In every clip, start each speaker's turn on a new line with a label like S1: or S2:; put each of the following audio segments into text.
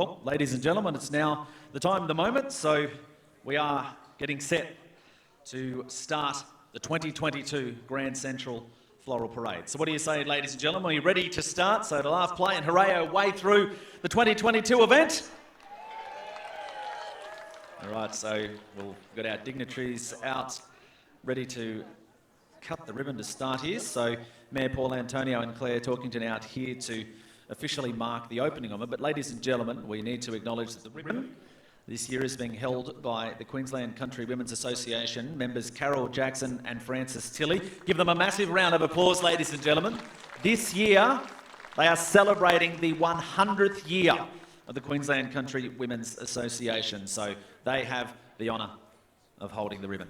S1: Well, ladies and gentlemen, it's now the time, the moment, so we are getting set to start the 2022 Grand Central Floral Parade. So what do you say, ladies and gentlemen? Are you ready to start? So to laugh, play and hooray our way through the 2022 event. All right, so we've got our dignitaries out ready to cut the ribbon to start here. So Mayor Paul Antonio and Claire Talkington out here to officially mark the opening of it. But ladies and gentlemen, we need to acknowledge that the ribbon this year is being held by the Queensland Country Women's Association members Carol Jackson and Frances Tilley. Give them a massive round of applause, ladies and gentlemen. This year, they are celebrating the 100th year of the Queensland Country Women's Association. So they have the honour of holding the ribbon.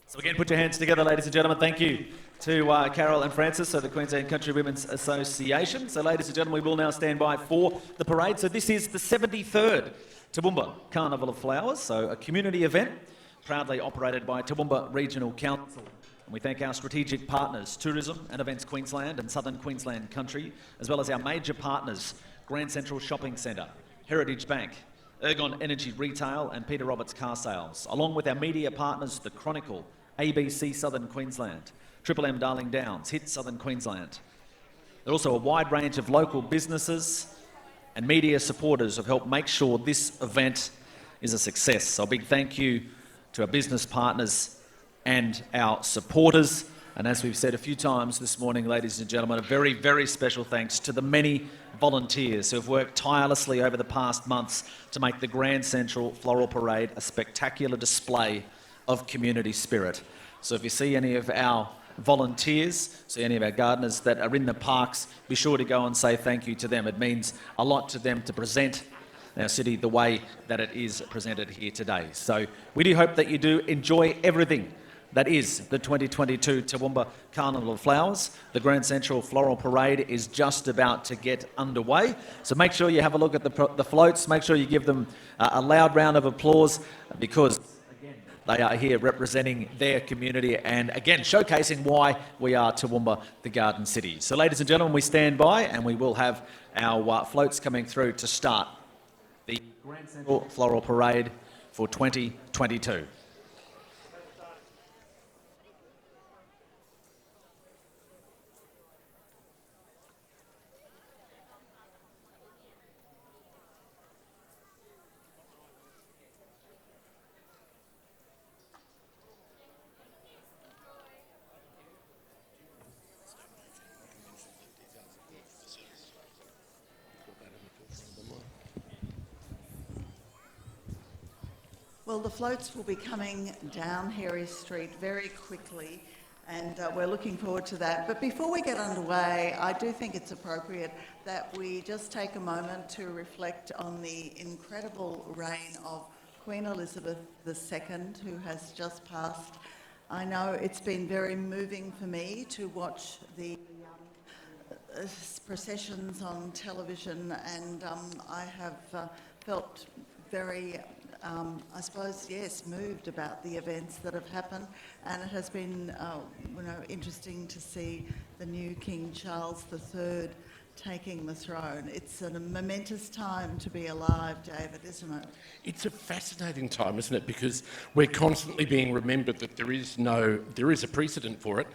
S1: So again, put your hands together, ladies and gentlemen. Thank you to Carol and Frances of the Queensland Country Women's Association. So ladies and gentlemen, we will now stand by for the parade. So this is the 73rd Toowoomba Carnival of Flowers, so a community event proudly operated by Toowoomba Regional Council. And we thank our strategic partners, Tourism and Events Queensland and Southern Queensland Country, as well as our major partners, Grand Central Shopping Centre, Heritage Bank, Ergon Energy Retail and Peter Roberts Car Sales, along with our media partners, The Chronicle, ABC Southern Queensland, Triple M Darling Downs, Hit Southern Queensland. There are also a wide range of local businesses and media supporters who have helped make sure this event is a success. So a big thank you to our business partners and our supporters. And as we've said a few times this morning, ladies and gentlemen, a very, very special thanks to the many volunteers who have worked tirelessly over the past months to make the Grand Central Floral Parade a spectacular display of community spirit. So if you see any of our volunteers, see any of our gardeners that are in the parks, be sure to go and say thank you to them. It means a lot to them to present our city the way that it is presented here today. So we do hope that you do enjoy everything that is the 2022 Toowoomba Carnival of Flowers. The Grand Central Floral Parade is just about to get underway. So make sure you have a look at the floats. Make sure you give them a loud round of applause because they are here representing their community and, again, showcasing why we are Toowoomba, the Garden City. So, ladies and gentlemen, we stand by and we will have our floats coming through to start the Grand Central Floral Parade for 2022.
S2: Well, the floats will be coming down Harry Street very quickly and we're looking forward to that. But before we get underway, I do think it's appropriate that we just take a moment to reflect on the incredible reign of Queen Elizabeth II, who has just passed. I know it's been very moving for me to watch the processions on television, and I have felt very I suppose, yes, moved about the events that have happened, and it has been, interesting to see the new King Charles III taking the throne. It's a momentous time to be alive, David, isn't it?
S3: It's a fascinating time, isn't it? Because we're constantly being remembered that there is a precedent for it,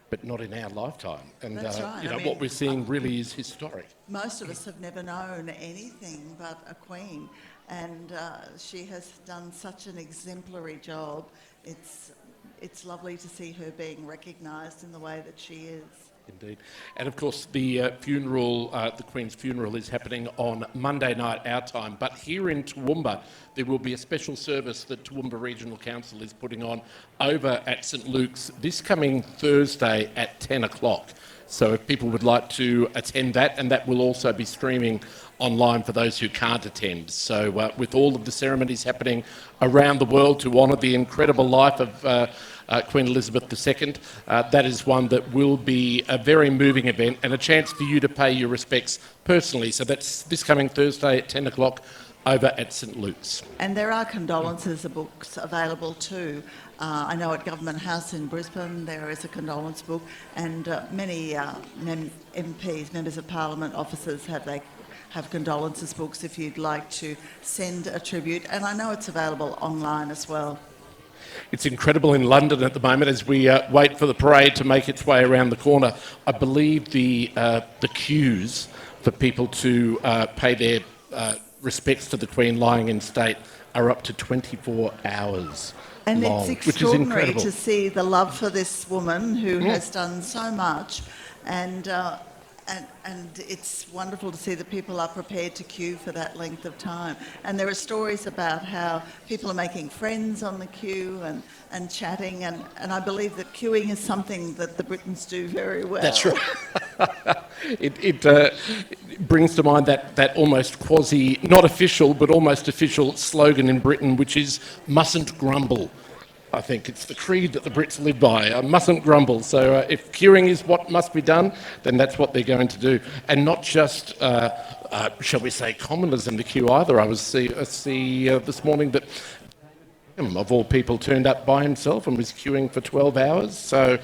S3: but not in our lifetime. And
S2: that's right.
S3: What we're seeing really is historic.
S2: Most of us have never known anything but a queen. And she has done such an exemplary job. It's lovely to see her being recognised in the way that she is.
S3: Indeed. And of course the funeral, the Queen's funeral is happening on Monday night our time, but here in Toowoomba there will be a special service that Toowoomba Regional Council is putting on over at St Luke's this coming Thursday at 10 o'clock. So if people would like to attend that, and that will also be streaming online for those who can't attend. So with all of the ceremonies happening around the world to honour the incredible life of Queen Elizabeth II, that is one that will be a very moving event and a chance for you to pay your respects personally. So that's this coming Thursday at 10 o'clock over at St Luke's.
S2: And there are condolences books available too. I know at Government House in Brisbane there is a condolence book, and many MPs, members of Parliament, officers have condolences books if you'd like to send a tribute. And I know it's available online as well.
S3: It's incredible in London at the moment as we wait for the parade to make its way around the corner. I believe the queues for people to pay their respects to the Queen lying in state are up to 24 hours
S2: and
S3: long,
S2: it's
S3: which is
S2: extraordinary
S3: incredible.
S2: to see the love for this woman who has done so much, and it's wonderful to see that people are prepared to queue for that length of time. And there are stories about how people are making friends on the queue and chatting, and I believe that queuing is something that the Britons do very well.
S3: That's right. It brings to mind that almost quasi, not official, but almost official slogan in Britain, which is mustn't grumble. I think it's the creed that the Brits live by, mustn't grumble. So if queuing is what must be done, then that's what they're going to do. And not just, shall we say, commoners in the queue either. I see this morning that of all people turned up by himself and was queuing for 12 hours. So,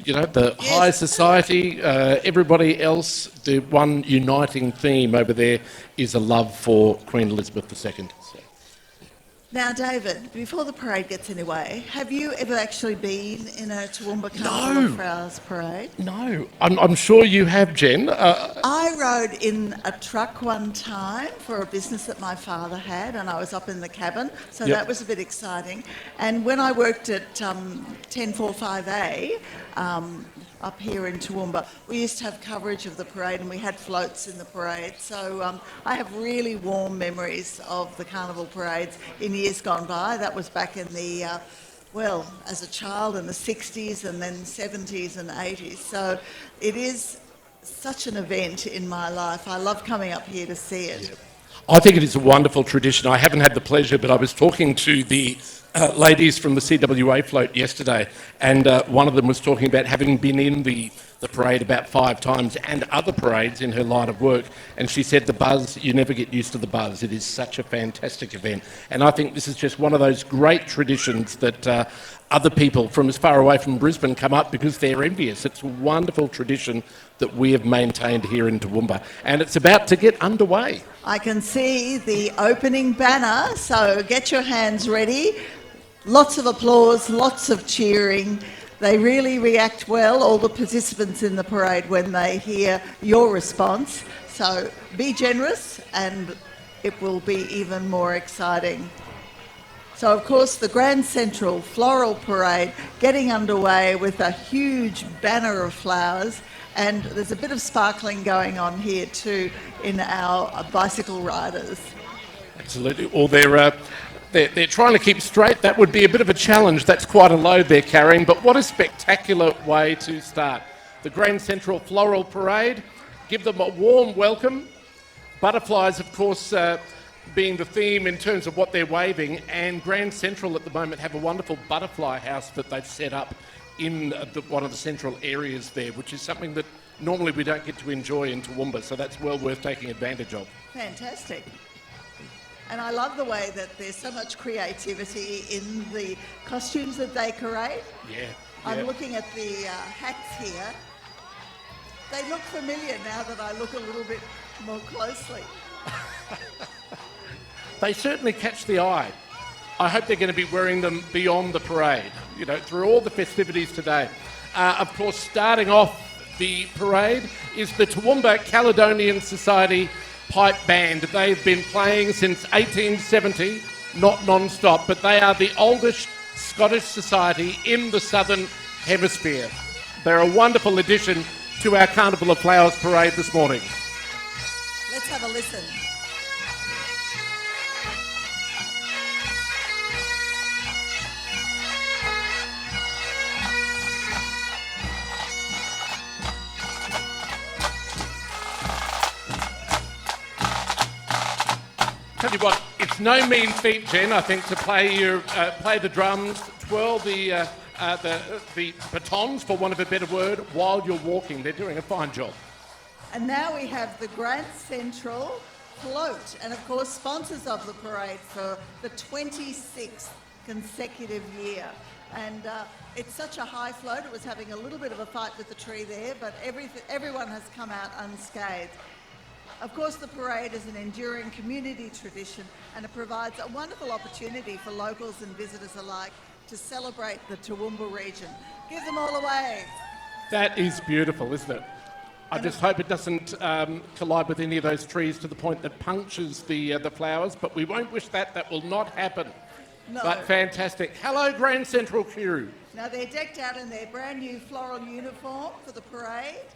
S3: you know, the high society, everybody else, the one uniting theme over there is a love for Queen Elizabeth II. So.
S2: Now, David, before the parade gets underway, have you ever actually been in a Toowoomba Carnival of Flowers parade?
S3: No. I'm sure you have, Jen.
S2: I rode in a truck one time for a business that my father had, and I was up in the cabin, so that was a bit exciting. And when I worked at 1045A, up here in Toowoomba, we used to have coverage of the parade, and we had floats in the parade. So I have really warm memories of the carnival parades in years gone by. That was back in the, as a child in the 60s and then 70s and 80s. So it is such an event in my life. I love coming up here to see it.
S3: Yeah. I think it is a wonderful tradition. I haven't had the pleasure, but I was talking to the ladies from the CWA float yesterday, and one of them was talking about having been in the parade about 5 times and other parades in her line of work, and she said the buzz, you never get used to the buzz. It is such a fantastic event, and I think this is just one of those great traditions that other people from as far away from Brisbane come up because they're envious. It's a wonderful tradition that we have maintained here in Toowoomba, and it's about to get underway.
S2: I can see the opening banner, so get your hands ready. Lots of applause, lots of cheering. They really react well, all the participants in the parade, when they hear your response. So be generous and it will be even more exciting. So of course the Grand Central Floral Parade getting underway with a huge banner of flowers, and there's a bit of sparkling going on here too in our bicycle riders.
S3: Absolutely. Or they're trying to keep straight. That would be a bit of a challenge. That's quite a load they're carrying, but what a spectacular way to start. The Grand Central Floral Parade, give them a warm welcome. Butterflies, of course, being the theme in terms of what they're waving, and Grand Central at the moment have a wonderful butterfly house that they've set up in one of the central areas there, which is something that normally we don't get to enjoy in Toowoomba, so that's well worth taking advantage of.
S2: Fantastic. And I love the way that there's so much creativity in the costumes that they create.
S3: Yeah.
S2: I'm looking at the hats here. They look familiar now that I look a little bit more closely.
S3: They certainly catch the eye. I hope they're going to be wearing them beyond the parade, you know, through all the festivities today. Of course, starting off the parade is the Toowoomba Caledonian Society Pipe Band. They've been playing since 1870, not non-stop, but they are the oldest Scottish society in the Southern Hemisphere. They're a wonderful addition to our Carnival of Flowers parade this morning.
S2: Let's have a listen.
S3: Tell you what, it's no mean feat, Jen, I think, to play the drums, twirl the batons, for want of a better word, while you're walking. They're doing a fine job.
S2: And now we have the Grand Central float, and of course sponsors of the parade for the 26th consecutive year. And it's such a high float, it was having a little bit of a fight with the tree there, but everyone has come out unscathed. Of course, the parade is an enduring community tradition, and it provides a wonderful opportunity for locals and visitors alike to celebrate the Toowoomba region. Give them all a wave.
S3: That is beautiful, isn't it? I just hope it doesn't collide with any of those trees to the point that punctures the flowers, but we won't wish that. That will not happen.
S2: No.
S3: But fantastic. Hello, Grand Central crew.
S2: Now, they're decked out in their brand new floral uniform for the parade,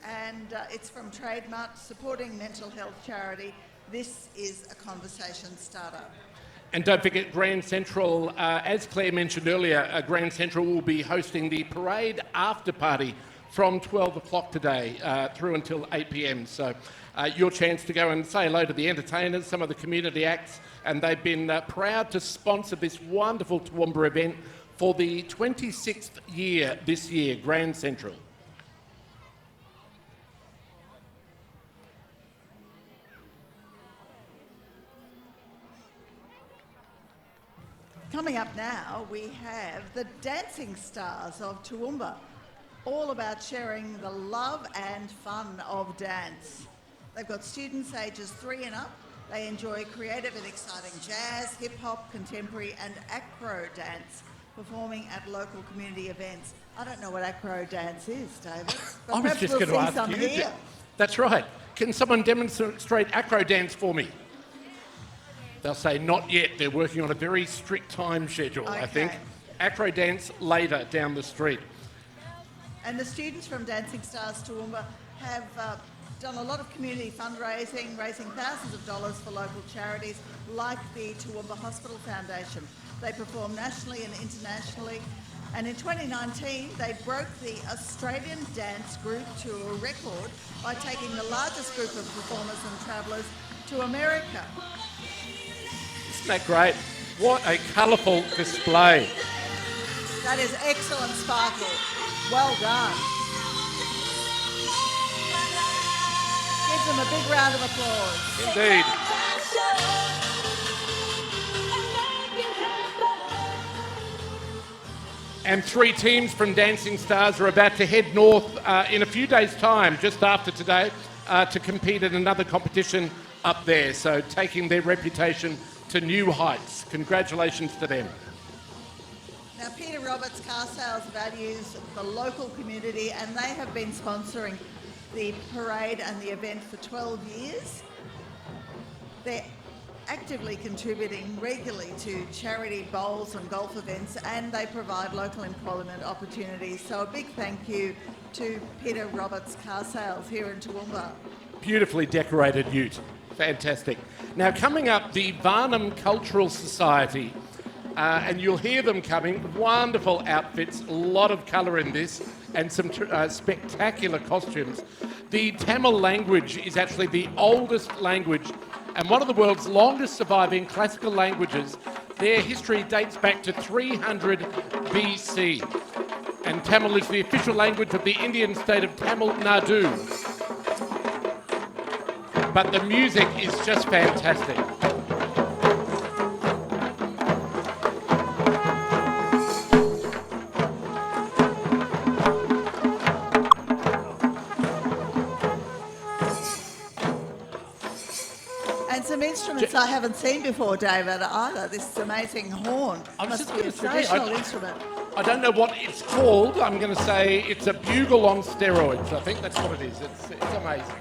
S2: and it's from Trademark, supporting mental health charity. This is a conversation starter.
S3: And don't forget, Grand Central, as Claire mentioned earlier, Grand Central will be hosting the parade after party from 12 o'clock today through until 8 p.m. So your chance to go and say hello to the entertainers, some of the community acts, and they've been proud to sponsor this wonderful Toowoomba event for the 26th year this year, Grand Central.
S2: Coming up now, we have the Dancing Stars of Toowoomba, all about sharing the love and fun of dance. They've got students ages 3 and up. They enjoy creative and exciting jazz, hip-hop, contemporary and acro dance, performing at local community events. I don't know what acro dance is, David, but
S3: I was
S2: perhaps
S3: just
S2: we'll
S3: going to
S2: see
S3: ask
S2: some
S3: you.
S2: here.
S3: That's right. Can someone demonstrate acro dance for me? They'll say, not yet. They're working on a very strict time schedule, I think.
S2: Okay.
S3: Acro dance later down the street.
S2: And the students from Dancing Stars Toowoomba have done a lot of community fundraising, raising thousands of dollars for local charities like the Toowoomba Hospital Foundation. They perform nationally and internationally. And in 2019, they broke the Australian dance group to a record by taking the largest group of performers and travellers to America.
S3: Isn't that great? What a colourful display.
S2: That is excellent, Sparkle. Well done. Give them a big round of applause.
S3: Indeed. And 3 teams from Dancing Stars are about to head north in a few days' time, just after today, to compete in another competition up there. So taking their reputation to new heights. Congratulations to them.
S2: Now, Peter Roberts Car Sales values the local community, and they have been sponsoring the parade and the event for 12 years. They're actively contributing regularly to charity bowls and golf events, and they provide local employment opportunities. So a big thank you to Peter Roberts Car Sales here in Toowoomba.
S3: Beautifully decorated ute. Fantastic. Now, coming up, the Multicultural Society. And you'll hear them coming. Wonderful outfits, a lot of colour in this, and some spectacular costumes. The Tamil language is actually the oldest language and one of the world's longest surviving classical languages. Their history dates back to 300 BC. And Tamil is the official language of the Indian state of Tamil Nadu. But the music is just fantastic.
S2: Some instruments I haven't seen before, David, either. This amazing horn must be a traditional instrument.
S3: I don't know what it's called. I'm going to say it's a bugle on steroids. I think that's what it is. It's amazing.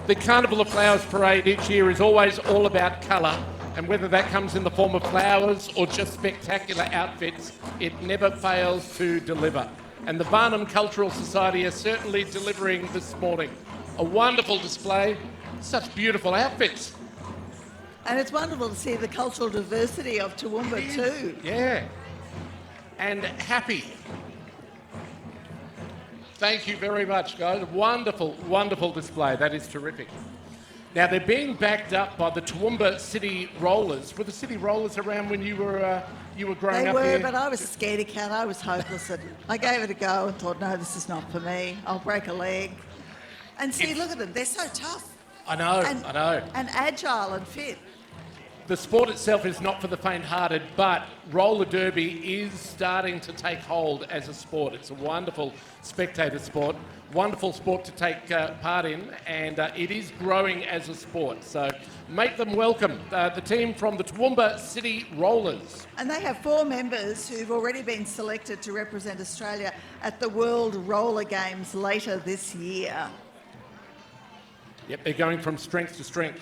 S3: The Carnival of Flowers parade each year is always all about colour, and whether that comes in the form of flowers or just spectacular outfits, it never fails to deliver. And the Varnum Cultural Society is certainly delivering this morning. A wonderful display, such beautiful outfits.
S2: And it's wonderful to see the cultural diversity of Toowoomba too.
S3: Yeah. And happy. Thank you very much, guys. Wonderful, wonderful display. That is terrific. Now, they're being backed up by the Toowoomba City Rollers. Were the City Rollers around when you were growing up here?
S2: They were, but I was a scaredy cat. I was hopeless. And I gave it a go and thought, no, this is not for me. I'll break a leg. And see, look at them, they're so tough.
S3: I know,
S2: And,
S3: I know.
S2: And agile and fit.
S3: The sport itself is not for the faint-hearted, but roller derby is starting to take hold as a sport. It's a wonderful spectator sport, wonderful sport to take part in, and it is growing as a sport. So make them welcome, the team from the Toowoomba City Rollers.
S2: And they have 4 members who've already been selected to represent Australia at the World Roller Games later this year.
S3: Yep, they're going from strength to strength.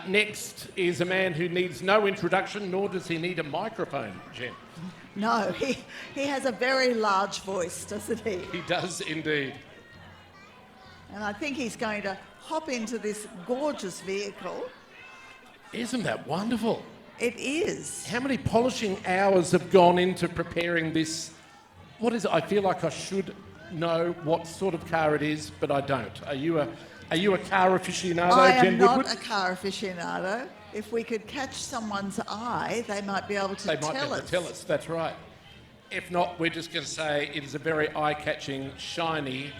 S3: Next is a man who needs no introduction, nor does he need a microphone, Jen.
S2: No, he has a very large voice, doesn't he?
S3: He does indeed.
S2: And I think he's going to hop into this gorgeous vehicle.
S3: Isn't that wonderful?
S2: It is.
S3: How many polishing hours have gone into preparing this? What is it? I feel like I should know what sort of car it is, but I don't. Are you a car aficionado,
S2: I am
S3: Jen
S2: not
S3: Woodward?
S2: a car aficionado. If we could catch someone's eye, they might be able to
S3: They might be
S2: tell
S3: able
S2: us.
S3: to tell us, that's right. If not, we're just going to say it is a very eye-catching, shiny,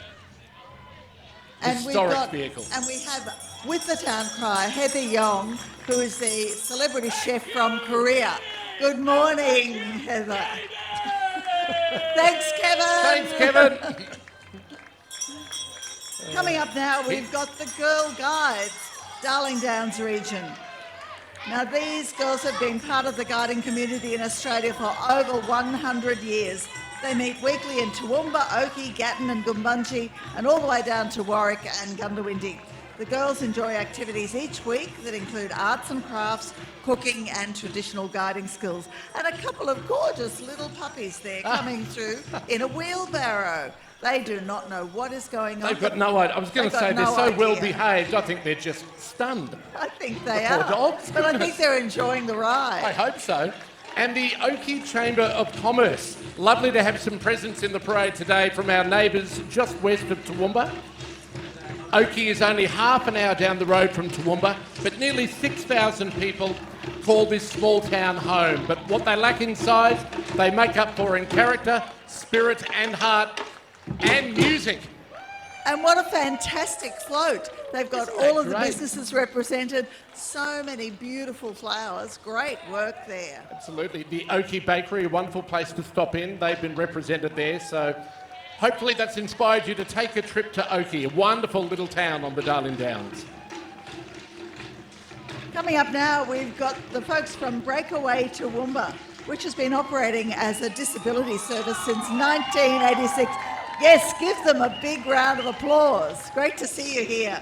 S3: historic vehicle.
S2: And we have with the town crier Heather Young, who is the celebrity chef from Korea. Good morning, Heather. Thanks, Kevin.
S3: Thanks, Kevin.
S2: Coming up now, we've got the Girl Guides, Darling Downs region. Now, these girls have been part of the guiding community in Australia for over 100 years. They meet weekly in Toowoomba, Oakey, Gatton and Gumbunji, and all the way down to Warwick and Gundawindi. The girls enjoy activities each week that include arts and crafts, cooking and traditional guiding skills. And a couple of gorgeous little puppies there coming through in a wheelbarrow. They do not know what is going on.
S3: They've got no idea. I was going to say,
S2: They've got
S3: they're
S2: no
S3: so well
S2: idea.
S3: behaved, I think they're just stunned.
S2: I think they
S3: poor
S2: are.
S3: dogs.
S2: But I think they're enjoying the
S3: I
S2: ride.
S3: hope so. And the Oakey Chamber of Commerce. Lovely to have some presents in the parade today from our neighbours just west of Toowoomba. Oakey is only half an hour down the road from Toowoomba, but nearly 6,000 people call this small town home. But what they lack in size, they make up for in character, spirit and heart, and music.
S2: And what a fantastic float. They've got
S3: Isn't that
S2: all of the
S3: great?
S2: businesses represented. So many beautiful flowers. Great work there.
S3: Absolutely. The Oakey Bakery, a wonderful place to stop in. They've been represented there, so hopefully that's inspired you to take a trip to Oakey, a wonderful little town on the Darling Downs.
S2: Coming up now, we've got the folks from Breakaway Toowoomba, which has been operating as a disability service since 1986. Yes, give them a big round of applause. Great to see you here.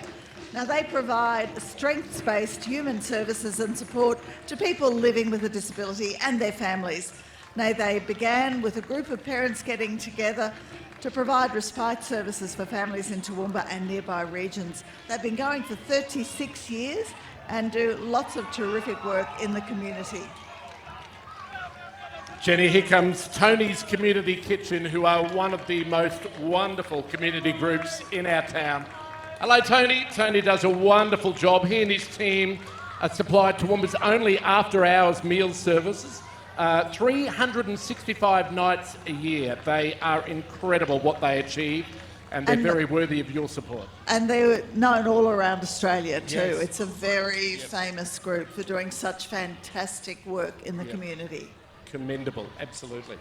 S2: Now, they provide strengths-based human services and support to people living with a disability and their families. Now, they began with a group of parents getting together to provide respite services for families in Toowoomba and nearby regions. They've been going for 36 years and do lots of terrific work in the community.
S3: Jenny, here comes Tony's Community Kitchen, who are one of the most wonderful community groups in our town. Hello, Tony. Tony does a wonderful job. He and his team supply Toowoomba's only after-hours meal services, 365 nights a year. They are incredible what they achieve, and they're very worthy of your support.
S2: And they're known all around Australia too.
S3: Yes.
S2: It's a very famous group for doing such fantastic work in the community.
S3: Commendable, absolutely.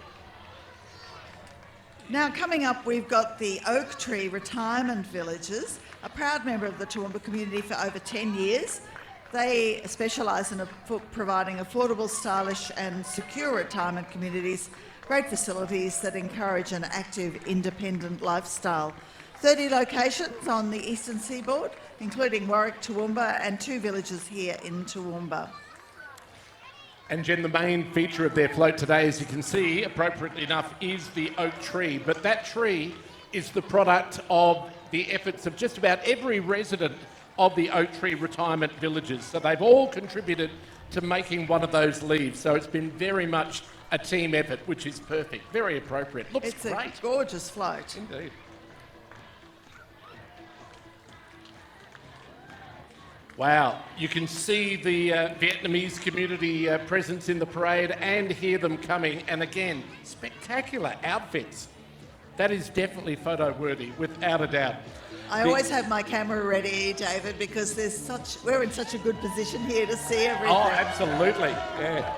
S2: Now, coming up, we've got the Oak Tree Retirement Villages, a proud member of the Toowoomba community for over 10 years. They specialise in providing affordable, stylish and secure retirement communities, great facilities that encourage an active, independent lifestyle. 30 locations on the eastern seaboard, including Warwick, Toowoomba and 2 villages here in Toowoomba.
S3: And Jen, the main feature of their float today, as you can see, appropriately enough, is the oak tree. But that tree is the product of the efforts of just about every resident of the Oak Tree Retirement Villages. So they've all contributed to making one of those leaves. So it's been very much a team effort, which is perfect. Very appropriate. Looks
S2: It's
S3: great.
S2: a gorgeous float.
S3: Indeed. Wow, you can see the Vietnamese community presence in the parade and hear them coming. And again, spectacular outfits. That is definitely photo-worthy, without a doubt.
S2: I always have my camera ready, David, because we're in such a good position here to see everything.
S3: Oh, absolutely, yeah.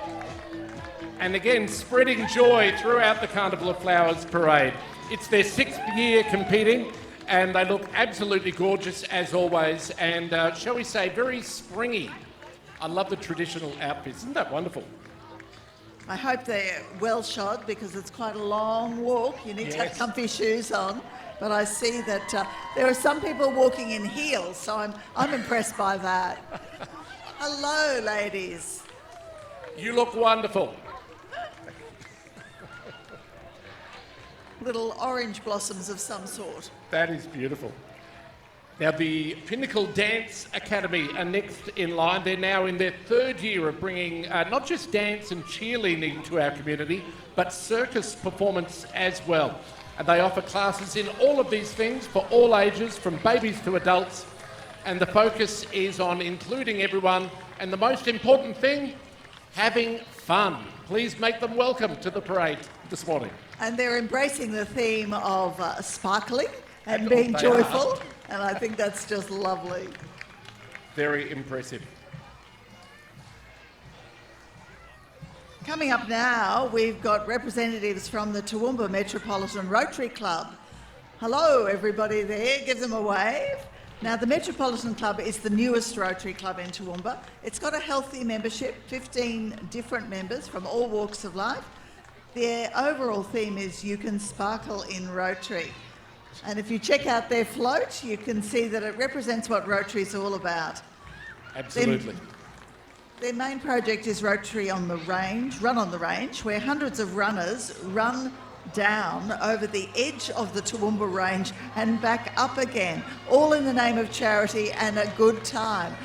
S3: And again, spreading joy throughout the Carnival of Flowers parade. It's their 6th year competing, and they look absolutely gorgeous as always, and shall we say, very springy. I love the traditional outfits. Isn't that wonderful?
S2: I hope they're well shod because it's quite a long walk. You need to have comfy shoes on. But I see that there are some people walking in heels, so I'm impressed by that. Hello, ladies.
S3: You look wonderful.
S2: Little orange blossoms of some sort.
S3: That is beautiful. Now, the Pinnacle Dance Academy are next in line. They're now in their 3rd year of bringing not just dance and cheerleading to our community, but circus performance as well. And they offer classes in all of these things for all ages, from babies to adults. And the focus is on including everyone. And the most important thing, having fun. Please make them welcome to the parade this morning.
S2: And they're embracing the theme of sparkling and being joyful. And I think that's just lovely.
S3: Very impressive.
S2: Coming up now, we've got representatives from the Toowoomba Metropolitan Rotary Club. Hello, everybody there. Give them a wave. Now, the Metropolitan Club is the newest Rotary Club in Toowoomba. It's got a healthy membership, 15 different members from all walks of life. Their overall theme is You Can Sparkle in Rotary. And if you check out their float, you can see that it represents what Rotary is all about.
S3: Absolutely.
S2: Their main project is Rotary on the Range, Run on the Range, where hundreds of runners run down over the edge of the Toowoomba Range and back up again, all in the name of charity and a good time.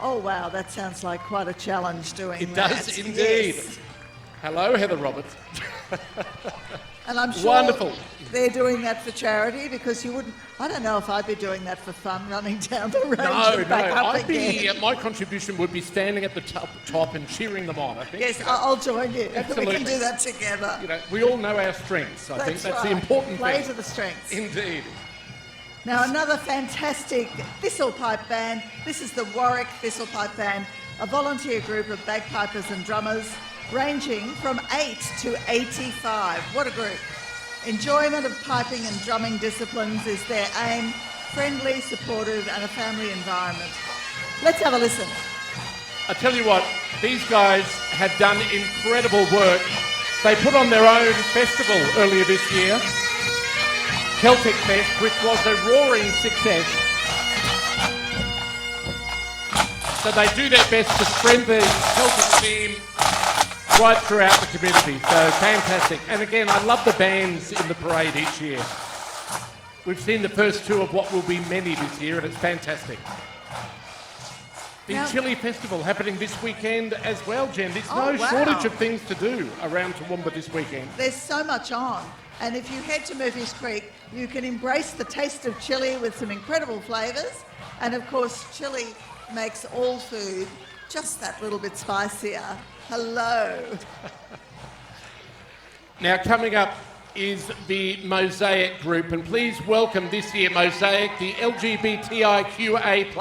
S2: Oh, wow, that sounds like quite a challenge doing that.
S3: It does indeed.
S2: Yes.
S3: Hello, Heather Roberts.
S2: And I'm sure
S3: Wonderful.
S2: they're doing that for charity because you wouldn't, I don't know if I'd be doing that for fun, running down the range and back up again.
S3: My contribution would be standing at the top and cheering them on, I think.
S2: Yes, I'll join you.
S3: Absolutely.
S2: We can do that together.
S3: You know, we all know our strengths. I think that's the important
S2: Play
S3: thing.
S2: to the strengths.
S3: Indeed.
S2: Now, another fantastic Thistlepipe band. This is the Warwick Thistlepipe Band, a volunteer group of bagpipers and drummers ranging from 8 to 85. What a group. Enjoyment of piping and drumming disciplines is their aim, friendly, supportive and a family environment. Let's have a listen.
S3: I tell you what, these guys have done incredible work. They put on their own festival earlier this year, Celtic Fest, which was a roaring success. So they do their best to spread the Celtic theme right throughout the community, so fantastic. And again, I love the bands in the parade each year. We've seen the first 2 of what will be many this year, and it's fantastic. The Chili Festival happening this weekend as well, Jen. There's no shortage of things to do around Toowoomba this weekend.
S2: There's so much on. And if you head to Murphy's Creek, you can embrace the taste of chili with some incredible flavours. And of course, chili makes all food just that little bit spicier. Hello. Now, coming up is the Mosaic group, and please welcome this year Mosaic, the LGBTIQA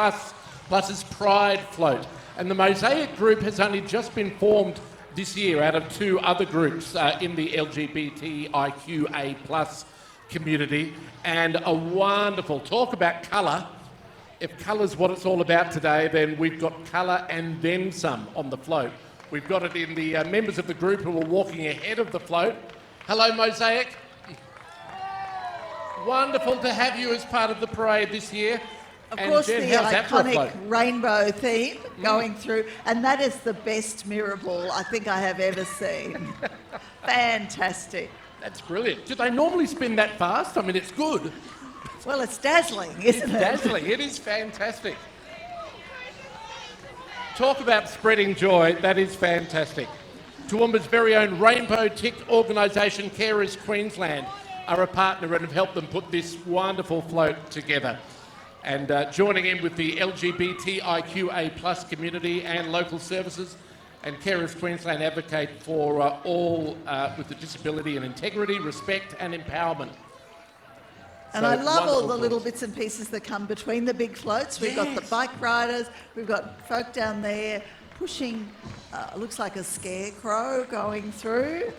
S2: Plus's Pride Float. And the Mosaic group has only just been formed this year out of 2 other groups in the LGBTIQA plus community, and a wonderful talk about colour. If colour's what it's all about today, then we've got colour and then some on the float. We've got it in the members of the group who are walking ahead of the float. Hello, Mosaic. Wonderful to have you as part of the parade this year. Of course, Jen, the iconic rainbow theme going through, and that is the best mirror ball I think I have ever seen. Fantastic. That's brilliant. Do they normally spin that fast? I mean, it's good. Well, it's dazzling, isn't it? It's dazzling. It is fantastic. Talk about spreading joy. That is fantastic. Toowoomba's very own Rainbow Tick organisation, Carers Queensland, are a partner and have helped them put this wonderful float together. And joining in with the LGBTIQA plus community and local services, and Carers Queensland advocate for all with a disability and integrity, respect and empowerment. And
S3: So
S2: I love all
S3: wonderful
S2: the little
S3: cause.
S2: bits and pieces that come between the big floats. We've got the bike riders, we've got folk down there pushing, looks like a scarecrow going through.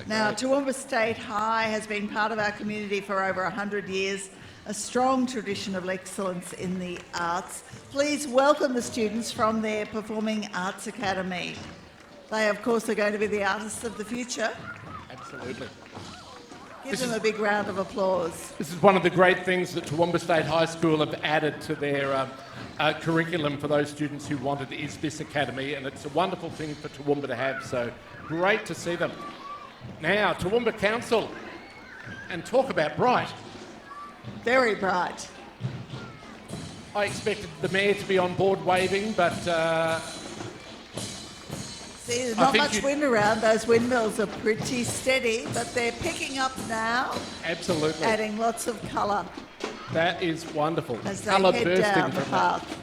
S2: Now, Toowoomba State High has been part of our community for over 100 years, a strong tradition of excellence in the arts. Please welcome the students from their Performing Arts Academy. They, of course, are going to be the artists of the future.
S3: Absolutely.
S2: Give them a big round of applause.
S3: This is one of the great things that Toowoomba State High School have added to their curriculum for those students who want it, is this academy, and it's a wonderful thing for Toowoomba to have, so great to see them. Now, Toowoomba Council, and talk about bright.
S2: Very bright.
S3: I expected the Mayor to be on board waving, but
S2: See, there's
S3: I
S2: not
S3: think
S2: much
S3: you-
S2: wind around. Those windmills are pretty steady, but they're picking up now,
S3: absolutely,
S2: adding lots of colour
S3: that is wonderful.
S2: as they
S3: Colour
S2: head
S3: bursting
S2: down the
S3: from that.
S2: path.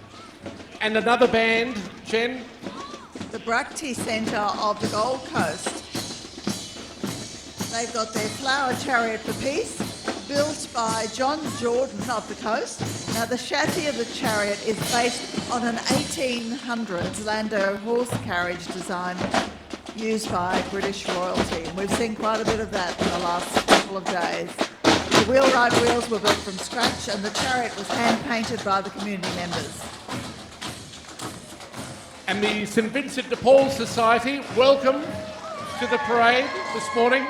S3: And another band, Jen,
S2: The Bracti Centre of the Gold Coast. They've got their flower chariot for peace, built by John Jordan of the coast. Now, the chassis of the chariot is based on an 1800s Landau horse carriage design used by British royalty. And we've seen quite a bit of that in the last couple of days. The wheelwright wheels were built from scratch and the chariot was hand-painted by the community members.
S3: and the St Vincent de Paul Society, welcome to the parade this morning.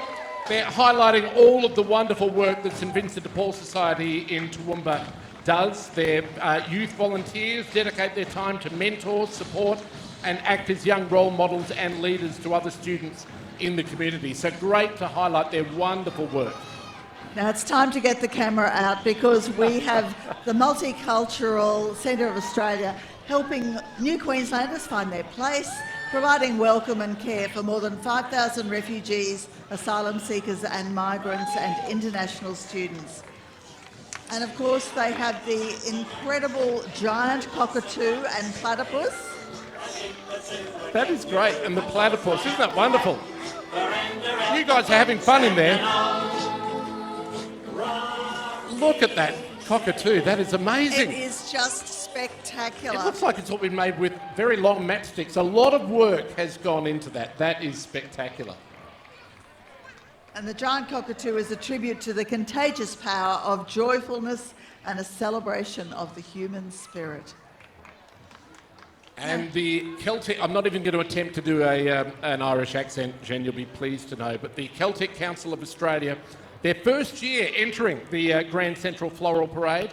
S3: They're highlighting all of the wonderful work that St Vincent de Paul Society in Toowoomba does. Their youth volunteers dedicate their time to mentor, support and act as young role models and leaders to other students in the community. So great to highlight their wonderful work.
S2: Now it's time to get the camera out because we have the Multicultural Centre of Australia helping new Queenslanders find their place, providing welcome and care for more than 5,000 refugees, asylum seekers and migrants and international students. And of course they have the incredible giant cockatoo and platypus.
S3: That is great. And the platypus, isn't that wonderful? You guys are having fun in there. Look at that cockatoo. That is amazing.
S2: It is just spectacular.
S3: It looks like it's all been made with very long matchsticks. A lot of work has gone into that. That is spectacular.
S2: And the giant cockatoo is a tribute to the contagious power of joyfulness and a celebration of the human spirit.
S3: And the Celtic, I'm not even going to attempt to do an Irish accent, Jen, you'll be pleased to know, but the Celtic Council of Australia, their first year entering the Grand Central Floral Parade,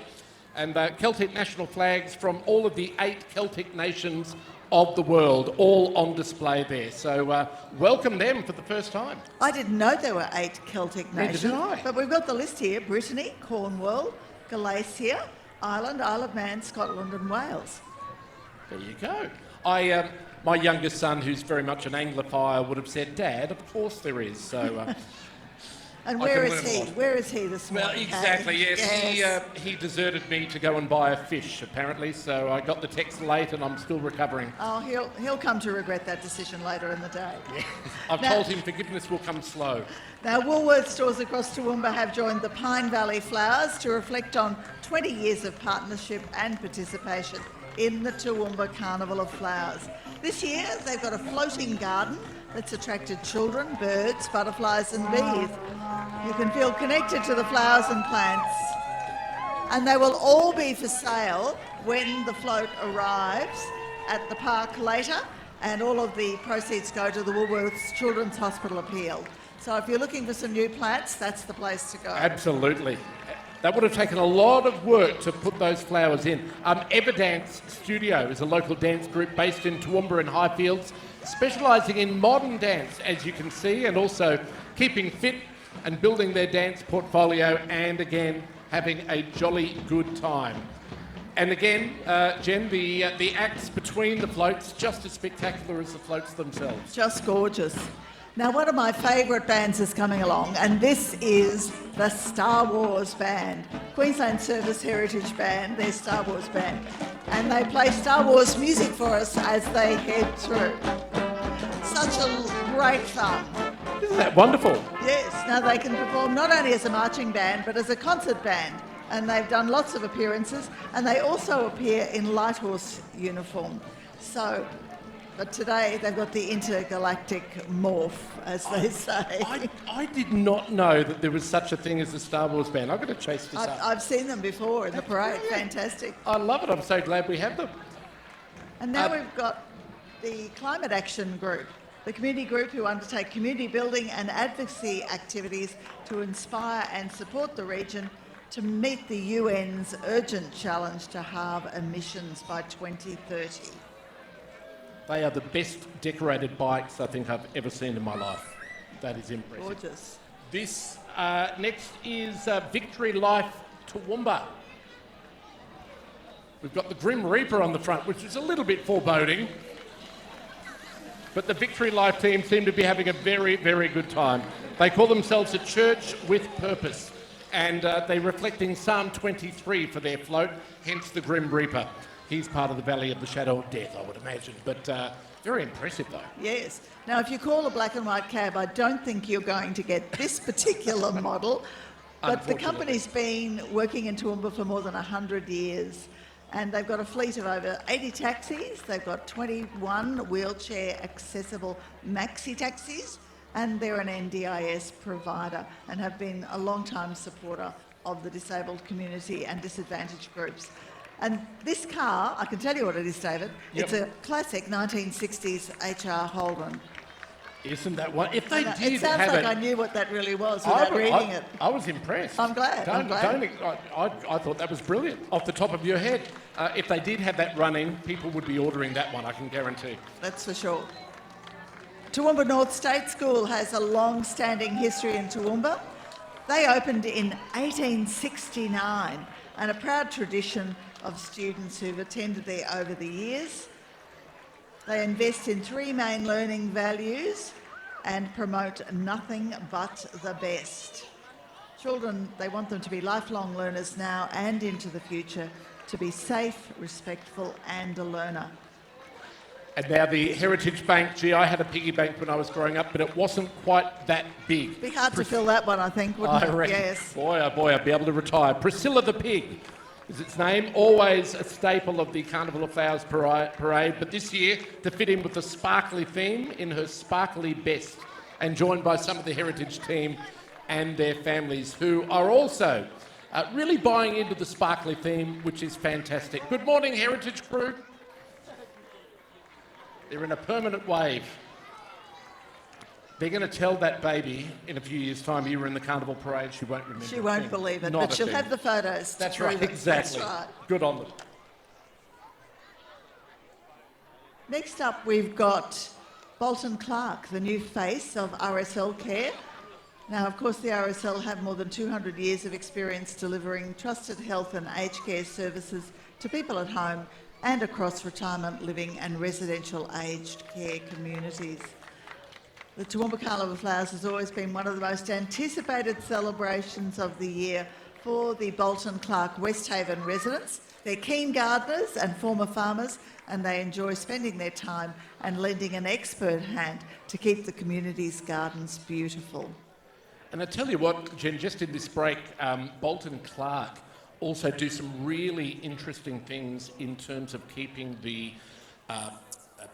S3: and Celtic national flags from all of the 8 Celtic nations of the world, all on display there. So welcome them for the first time.
S2: I didn't know there were 8 Celtic
S3: Neither
S2: nations,
S3: did I.
S2: but we've got the list here: Brittany, Cornwall, Galicia, Ireland, Isle of Man, Scotland and Wales.
S3: There you go. My youngest son, who's very much an Anglophile, would have said, "Dad, of course there is." So,
S2: And
S3: I
S2: where
S3: can
S2: is
S3: learn a
S2: he?
S3: lot.
S2: Where is he this morning?
S3: well, exactly.
S2: Kate?
S3: Yes, he deserted me to go and buy a fish, apparently. So I got the text late, and I'm still recovering.
S2: Oh, he'll come to regret that decision later in the day.
S3: I've
S2: Now-
S3: told him forgiveness will come slow.
S2: Now, Woolworths stores across Toowoomba have joined the Pine Valley Flowers to reflect on 20 years of partnership and participation in the Toowoomba Carnival of Flowers. This year, they've got a floating garden that's attracted children, birds, butterflies and bees. You can feel connected to the flowers and plants, and they will all be for sale when the float arrives at the park later, and all of the proceeds go to the Woolworths Children's Hospital Appeal. So if you're looking for some new plants, that's the place to go.
S3: Absolutely. That would have taken a lot of work to put those flowers in. Everdance Studio is a local dance group based in Toowoomba and Highfields, specialising in modern dance, as you can see, and also keeping fit and building their dance portfolio and, again, having a jolly good time. And again, Jen, the acts between the floats, just as spectacular as the floats themselves.
S2: Just gorgeous. Now, one of my favourite bands is coming along, and this is the Star Wars Band. Queensland Service Heritage Band, their Star Wars Band. And they play Star Wars music for us as they head through. Such a great fun.
S3: Isn't that wonderful?
S2: Yes, now they can perform not only as a marching band but as a concert band, and they've done lots of appearances, and they also appear in light horse uniform. So, but today they've got the intergalactic morph, as they say.
S3: I did not know that there was such a thing as a Star Wars band. I've got to chase this up.
S2: I've seen them before in the parade.
S3: Brilliant.
S2: Fantastic.
S3: I love it. I'm so glad we have them.
S2: And now we've got the Climate Action Group, the community group who undertake community building and advocacy activities to inspire and support the region to meet the UN's urgent challenge to halve emissions by 2030.
S3: They are the best decorated bikes I think I've ever seen in my life. That is impressive.
S2: Gorgeous.
S3: This next is Victory Life Toowoomba. We've got the Grim Reaper on the front, which is a little bit foreboding. But the Victory Life team seem to be having a very, very good time. They call themselves a church with purpose, and they're reflecting Psalm 23 for their float, hence the Grim Reaper. He's part of the Valley of the Shadow of Death, I would imagine, but very impressive though.
S2: Yes. Now, if you call a black and white cab, I don't think you're going to get this particular model, but the company's been working in Toowoomba for more than 100 years. And they've got a fleet of over 80 taxis. They've got 21 wheelchair accessible maxi taxis, and they're an NDIS provider and have been a long-time supporter of the disabled community and disadvantaged groups. And this car, I can tell you what it is, David.
S3: Yep.
S2: It's a classic 1960s HR Holden.
S3: Isn't that one? If they did
S2: It sounds
S3: have
S2: like
S3: it,
S2: I knew what that really was without reading it.
S3: I was impressed.
S2: I'm glad.
S3: I thought that was brilliant. Off the top of your head, if they did have that running, people would be ordering that one, I can guarantee.
S2: That's for sure. Toowoomba North State School has a long-standing history in Toowoomba. They opened in 1869 and a proud tradition of students who've attended there over the years. They invest in three main learning values and promote nothing but the best. Children, they want them to be lifelong learners now and into the future, to be safe, respectful and a learner.
S3: And now the Heritage Bank. Gee, I had a piggy bank when I was growing up, but it wasn't quite that big.
S2: Be hard to fill that one, I think, wouldn't
S3: I
S2: it?
S3: reckon.
S2: Yes.
S3: Boy, oh boy, I'd be able to retire. Priscilla the Pig is its name, always a staple of the Carnival of Flowers parade, but this year to fit in with the sparkly theme in her sparkly best, and joined by some of the Heritage team and their families who are also really buying into the sparkly theme, which is fantastic. Good morning, Heritage crew. They're in a permanent wave. They're going to tell that baby in a few years' time you were in the Carnival parade, she won't remember.
S2: She won't believe it,
S3: Not
S2: but
S3: a
S2: she'll
S3: thing.
S2: have the photos.
S3: That's
S2: to
S3: right,
S2: prove it.
S3: exactly.
S2: That's right.
S3: Good on them.
S2: Next up, we've got Bolton Clark, the new face of RSL Care. Now, of course, the RSL have more than 200 years of experience delivering trusted health and aged care services to people at home and across retirement living and residential aged care communities. The Toowoomba Carnival of Flowers has always been one of the most anticipated celebrations of the year for the Bolton Clark West Haven residents. They're keen gardeners and former farmers, and they enjoy spending their time and lending an expert hand to keep the community's gardens beautiful.
S3: And I tell you what, Jen, just in this break, Bolton Clark also do some really interesting things in terms of keeping the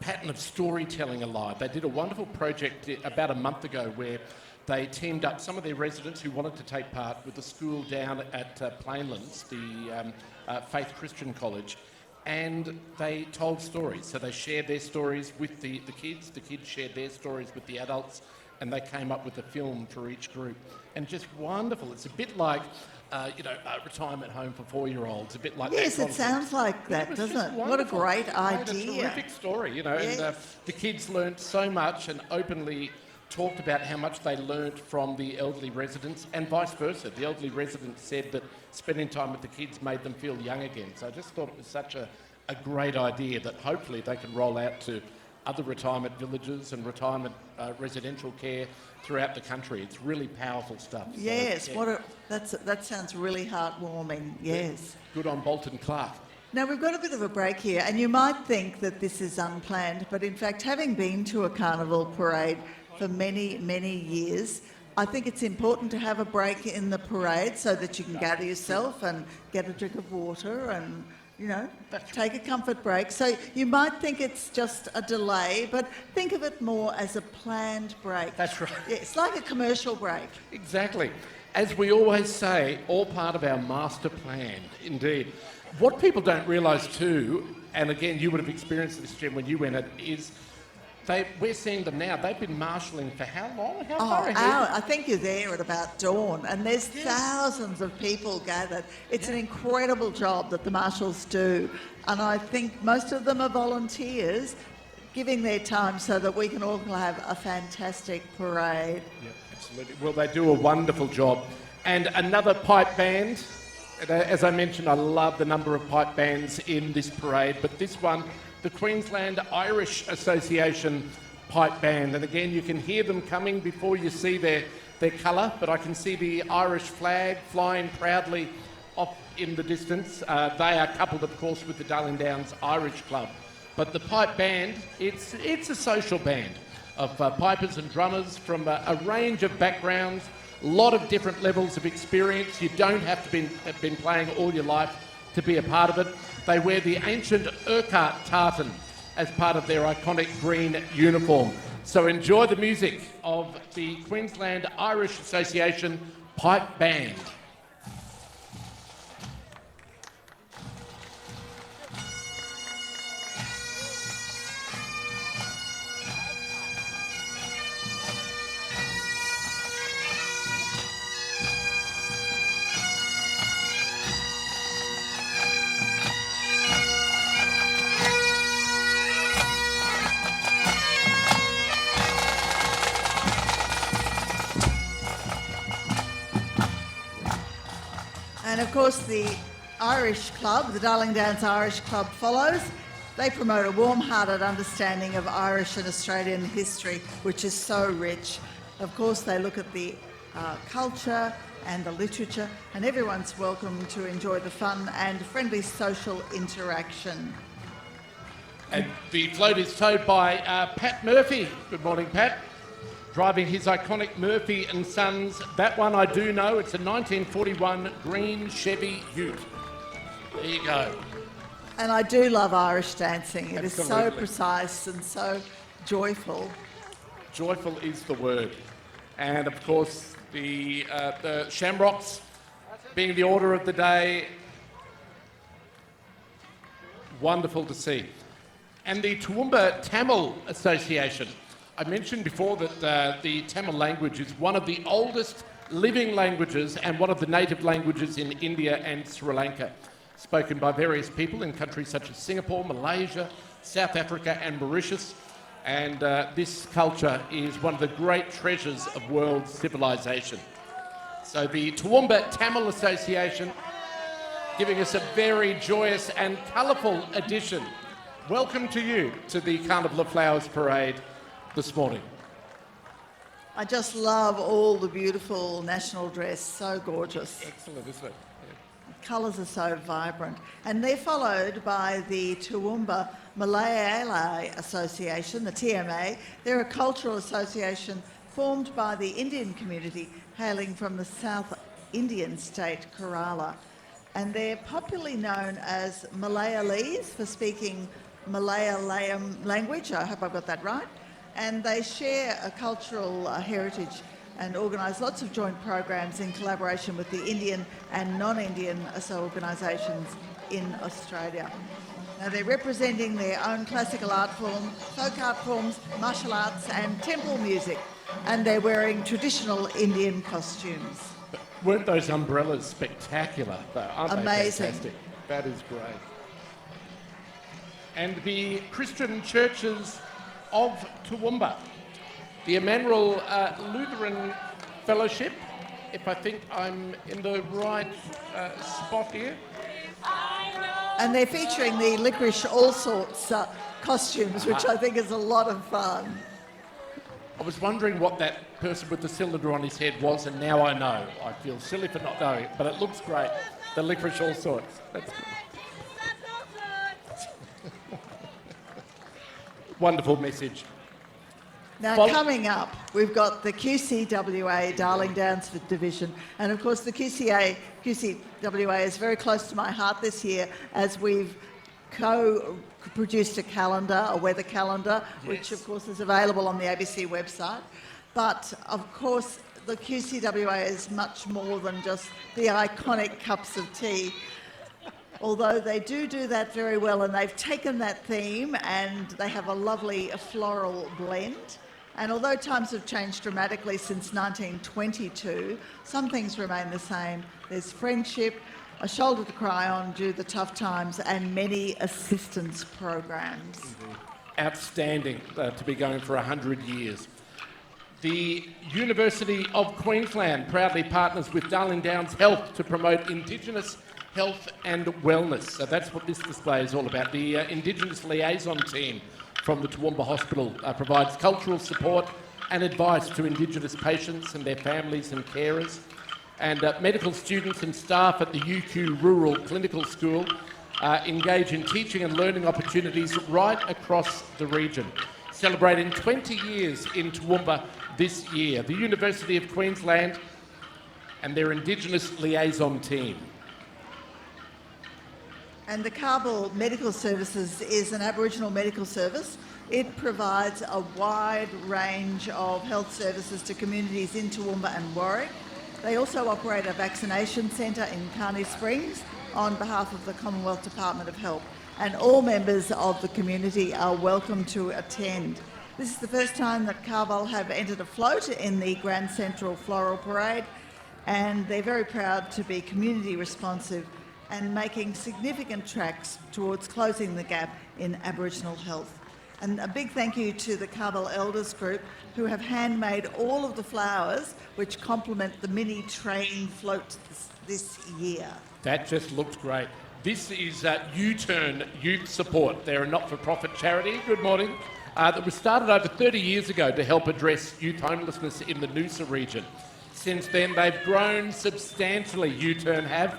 S3: pattern of storytelling alive. They did a wonderful project about a month ago where they teamed up some of their residents who wanted to take part with the school down at Plainlands, the Faith Christian College, and they told stories. So they shared their stories with the kids shared their stories with the adults, and they came up with a film for each group. And just wonderful. It's a bit like, a retirement home for 4-year-olds, a bit like
S2: Yes,
S3: that
S2: it sounds like that, doesn't it? What a great idea.
S3: A terrific story,
S2: Yes.
S3: and the kids learnt so much and openly talked about how much they learnt from the elderly residents and vice versa. The elderly residents said that spending time with the kids made them feel young again. So I just thought it was such a great idea that hopefully they can roll out to other retirement villages and retirement residential care throughout the country. It's really powerful stuff.
S2: Yes,
S3: So, yeah.
S2: that sounds really heartwarming, yes.
S3: Good on Bolton Clark.
S2: Now, we've got a bit of a break here, and you might think that this is unplanned, but in fact, having been to a carnival parade for many, many years. I think it's important to have a break in the parade so that you can gather yourself and get a drink of water and, take a comfort break. So you might think it's just a delay, but think of it more as a planned break.
S3: That's right.
S2: Yeah, it's like a commercial break.
S3: Exactly. As we always say, all part of our master plan, indeed. What people don't realise too, and again, you would have experienced this, Jim, when you went, is we're seeing them now. They've been marshalling for how long? How far ahead?
S2: I think you're there at about dawn, and there's thousands of people gathered. It's an incredible job that the marshals do, and I think most of them are volunteers giving their time so that we can all have a fantastic parade.
S3: Yeah, absolutely. Well, they do a wonderful job. And another pipe band. As I mentioned, I love the number of pipe bands in this parade, but this one, the Queensland Irish Association pipe band. And again, you can hear them coming before you see their colour, but I can see the Irish flag flying proudly off in the distance. They are coupled, of course, with the Darling Downs Irish Club. But the pipe band, it's a social band of pipers and drummers from a range of backgrounds, a lot of different levels of experience. You don't have to have been playing all your life to be a part of it. They wear the ancient Urquhart tartan as part of their iconic green uniform. So enjoy the music of the Queensland Irish Association Pipe Band.
S2: And of course the Irish Club, the Darling Downs Irish Club follows. They promote a warm-hearted understanding of Irish and Australian history, which is so rich. Of course they look at the culture and the literature, and everyone's welcome to enjoy the fun and friendly social interaction.
S3: And the float is towed by Pat Murphy. Good morning, Pat. Driving his iconic Murphy and Sons. That one I do know. It's a 1941 green Chevy Ute. There you go.
S2: And I do love Irish dancing. It is so
S3: Absolutely.
S2: precise and so joyful.
S3: Joyful is the word. And of course, the shamrocks being the order of the day. Wonderful to see. And the Toowoomba Tamil Association. I mentioned before that the Tamil language is one of the oldest living languages and one of the native languages in India and Sri Lanka, spoken by various people in countries such as Singapore, Malaysia, South Africa and Mauritius. And this culture is one of the great treasures of world civilization. So the Toowoomba Tamil Association giving us a very joyous and colourful addition. Welcome to you to the Carnival of Flowers Parade this morning.
S2: I just love all the beautiful national dress, so gorgeous.
S3: Excellent, isn't it?
S2: Colours are so vibrant. And they're followed by the Toowoomba Malayalam Association, the TMA. They're a cultural association formed by the Indian community hailing from the South Indian state Kerala. And they're popularly known as Malayalese for speaking Malayalam language. I hope I've got that right. And they share a cultural heritage and organise lots of joint programs in collaboration with the Indian and non-Indian organisations in Australia. Now they're representing their own classical art form, folk art forms, martial arts and temple music, and they're wearing traditional Indian costumes.
S3: But weren't those umbrellas spectacular though? Aren't
S2: Amazing.
S3: they fantastic? That is great. And the Christian churches of Toowoomba, the Emmanuel Lutheran Fellowship, if I think I'm in the right spot here.
S2: And they're featuring the licorice all sorts costumes, which I think is a lot of fun.
S3: I was wondering what that person with the cylinder on his head was, and now I know. I feel silly for not knowing it, but it looks great. The licorice all sorts. That's wonderful message.
S2: Now, coming up, we've got the QCWA Darling Downs Division, and of course the QCWA is very close to my heart this year, as we've co-produced a calendar, a weather calendar, which of course is available on the ABC website. But of course, the QCWA is much more than just the iconic cups of tea. Although they do that very well, and they've taken that theme and they have a lovely floral blend. And although times have changed dramatically since 1922, some things remain the same. There's friendship, a shoulder to cry on due to the tough times, and many assistance programs.
S3: Outstanding to be going for 100 years. The University of Queensland proudly partners with Darling Downs Health to promote Indigenous health and wellness. So that's what this display is all about. The Indigenous liaison team from the Toowoomba Hospital provides cultural support and advice to Indigenous patients and their families and carers. And medical students and staff at the UQ Rural Clinical School engage in teaching and learning opportunities right across the region. Celebrating 20 years in Toowoomba this year, the University of Queensland and their Indigenous liaison team.
S2: And the Carnival Medical Services is an Aboriginal medical service. It provides a wide range of health services to communities in Toowoomba and Warwick. They also operate a vaccination centre in Carney Springs on behalf of the Commonwealth Department of Health. And all members of the community are welcome to attend. This is the first time that Carnival have entered a float in the Grand Central Floral Parade, and they're very proud to be community responsive and making significant tracks towards closing the gap in Aboriginal health. And a big thank you to the Carnival Elders Group, who have handmade all of the flowers which complement the mini train float this year.
S3: That just looks great. This is U-Turn Youth Support. They're a not-for-profit charity, good morning, that was started over 30 years ago to help address youth homelessness in the Noosa region. Since then, they've grown substantially, U-Turn have.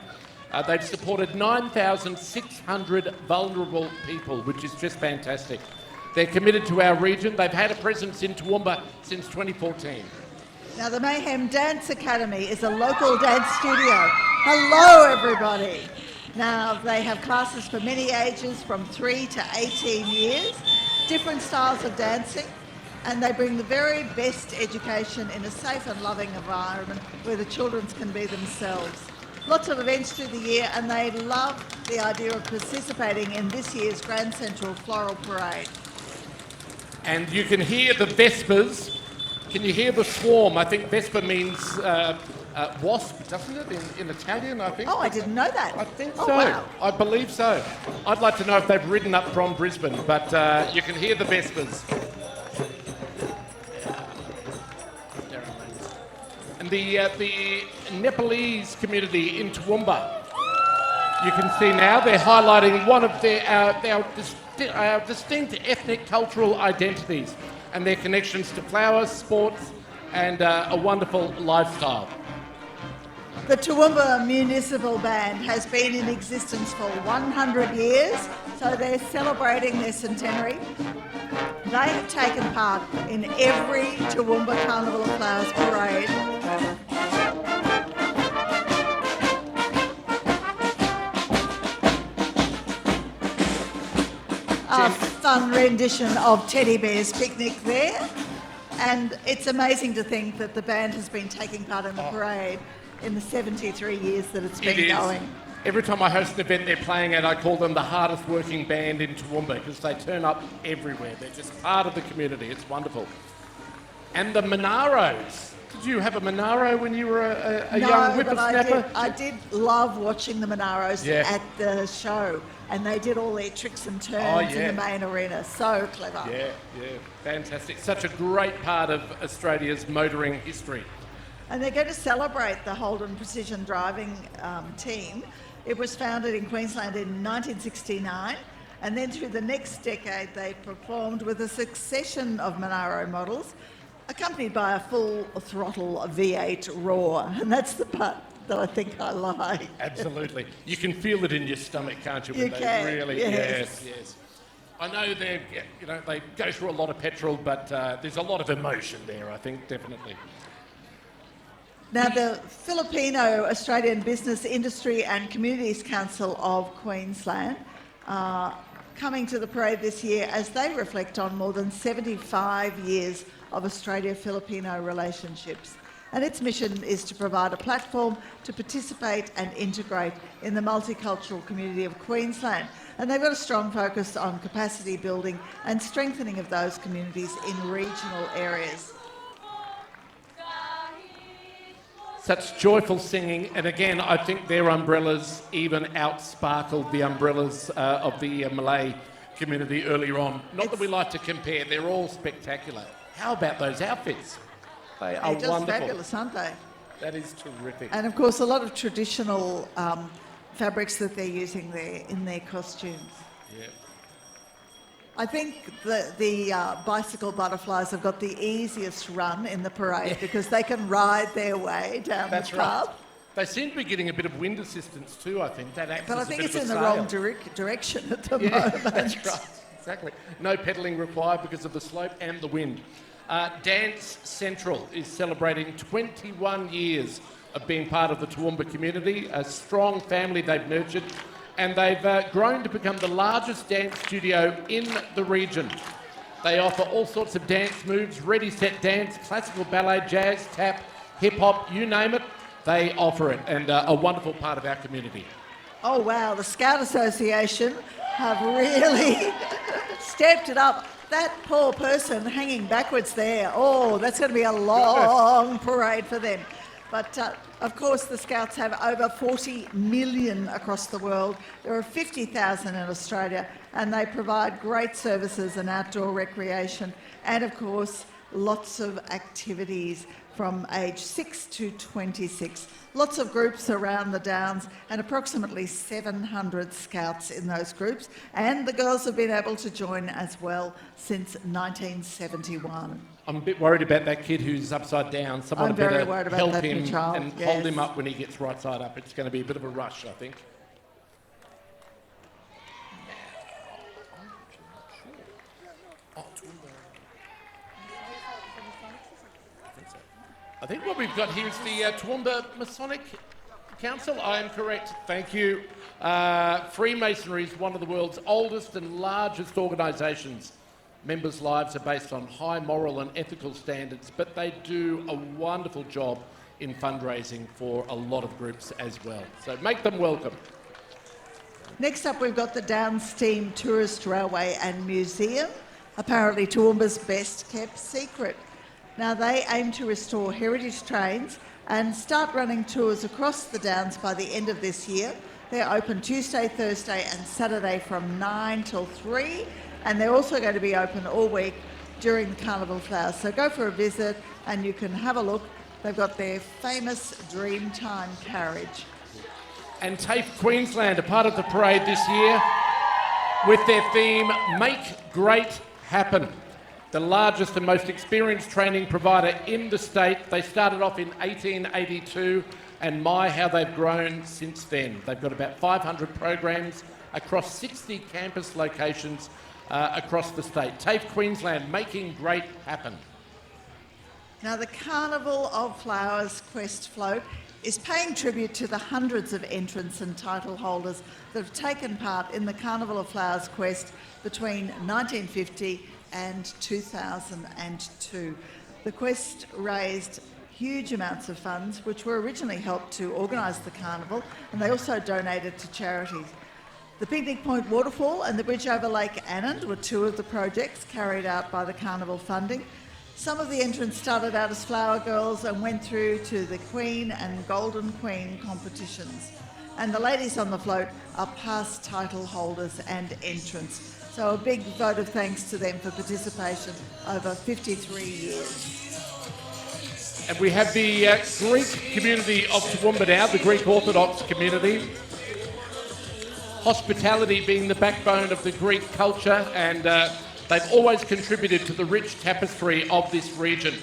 S3: They've supported 9,600 vulnerable people, which is just fantastic. They're committed to our region. They've had a presence in Toowoomba since 2014.
S2: Now, the Mayhem Dance Academy is a local dance studio. Hello, everybody. Now, they have classes for many ages, from 3 to 18 years, different styles of dancing, and they bring the very best education in a safe and loving environment where the children can be themselves. Lots of events through the year, and they love the idea of participating in this year's Grand Central Floral Parade.
S3: And you can hear the Vespers. Can you hear the swarm? I think Vesper means wasp, doesn't it, in Italian, I think?
S2: Oh, I didn't know that.
S3: I think so.
S2: Oh, wow.
S3: I believe so. I'd like to know if they've ridden up from Brisbane, but you can hear the Vespers. And the Nepalese community in Toowoomba, you can see now they're highlighting one of their distinct ethnic cultural identities and their connections to flowers, sports, and a wonderful lifestyle.
S2: The Toowoomba Municipal Band has been in existence for 100 years, so they're celebrating their centenary. They have taken part in every Toowoomba Carnival of Flowers parade. A fun rendition of Teddy Bear's Picnic there. And it's amazing to think that the band has been taking part in the parade in the 73 years that it's been going.
S3: Every time I host an event they're playing at, I call them the hardest working band in Toowoomba because they turn up everywhere. They're just part of the community. It's wonderful. And the Monaros. Did you have a Monaro when you were a young whippersnapper?
S2: But I did love watching the Monaros at the show, and they did all their tricks and turns in the main arena. So clever.
S3: Yeah, fantastic. Such a great part of Australia's motoring history.
S2: And they're going to celebrate the Holden Precision Driving team. It was founded in Queensland in 1969, and then through the next decade they performed with a succession of Monaro models, accompanied by a full throttle V8 roar, and that's the part that I think I like.
S3: Absolutely. You can feel it in your stomach, can't you?
S2: You can,
S3: Really,
S2: yes.
S3: yes. I know they go through a lot of petrol, but there's a lot of emotion there, I think, definitely.
S2: Now, the Filipino Australian Business, Industry and Communities Council of Queensland are coming to the parade this year as they reflect on more than 75 years of Australia-Filipino relationships. And its mission is to provide a platform to participate and integrate in the multicultural community of Queensland. And they've got a strong focus on capacity building and strengthening of those communities in regional areas.
S3: Such joyful singing, and again, I think their umbrellas even outsparkled the umbrellas of the Malay community earlier on. Not that we like to compare, they're all spectacular. How about those outfits? They are
S2: Just
S3: wonderful.
S2: fabulous, aren't they?
S3: That is terrific.
S2: And of course, a lot of traditional fabrics that they're using there in their costumes.
S3: Yeah.
S2: I think the bicycle butterflies have got the easiest run in the parade because they can ride their way down
S3: That's
S2: the
S3: right.
S2: path.
S3: They seem to be getting a bit of wind assistance too, I think. That acts
S2: But I
S3: as a
S2: think
S3: bit
S2: it's
S3: of
S2: in
S3: a
S2: the
S3: sail.
S2: wrong direction at the
S3: Yeah,
S2: moment.
S3: that's right. Exactly. No pedalling required because of the slope and the wind. Dance Central is celebrating 21 years of being part of the Toowoomba community, a strong family they've nurtured, and they've grown to become the largest dance studio in the region. They offer all sorts of dance moves, ready, set dance, classical ballet, jazz, tap, hip-hop, you name it, they offer it, and a wonderful part of our community.
S2: Oh wow, the Scout Association have really stepped it up. That poor person hanging backwards there, oh, that's going to be a long parade for them. But of course, the Scouts have over 40 million across the world. There are 50,000 in Australia, and they provide great services and outdoor recreation, and of course, lots of activities from age 6 to 26. Lots of groups around the Downs and approximately 700 Scouts in those groups. And the girls have been able to join as well since 1971.
S3: I'm a bit worried about that kid who's upside down. Someone
S2: I'm very
S3: better
S2: worried about
S3: help
S2: that
S3: him
S2: child,
S3: and
S2: yes.
S3: hold him up when he gets right side up. It's going to be a bit of a rush, I think. I think what we've got here is the Toowoomba Masonic Council. I am correct. Thank you. Freemasonry is one of the world's oldest and largest organisations. Members' lives are based on high moral and ethical standards, but they do a wonderful job in fundraising for a lot of groups as well. So make them welcome.
S2: Next up, we've got the Downs Steam Tourist Railway and Museum, apparently Toowoomba's best kept secret. Now, they aim to restore heritage trains and start running tours across the Downs by the end of this year. They're open Tuesday, Thursday and Saturday from 9 till 3, and they're also going to be open all week during the Carnival flowers. So go for a visit and you can have a look. They've got their famous Dreamtime carriage.
S3: And TAFE Queensland are part of the parade this year with their theme, Make Great Happen. The largest and most experienced training provider in the state. They started off in 1882, and my, how they've grown since then. They've got about 500 programs across 60 campus locations across the state. TAFE Queensland, making great happen.
S2: Now, the Carnival of Flowers Quest Float is paying tribute to the hundreds of entrants and title holders that have taken part in the Carnival of Flowers Quest between 1950 and 2002. The quest raised huge amounts of funds, which were originally helped to organise the carnival, and they also donated to charities. The Picnic Point Waterfall and the bridge over Lake Annan were two of the projects carried out by the carnival funding. Some of the entrants started out as flower girls and went through to the Queen and Golden Queen competitions. And the ladies on the float are past title holders and entrants. So a big vote of thanks to them for participation over 53 years.
S3: And we have the Greek community of Toowoomba now, the Greek Orthodox community. Hospitality being the backbone of the Greek culture, and they've always contributed to the rich tapestry of this region.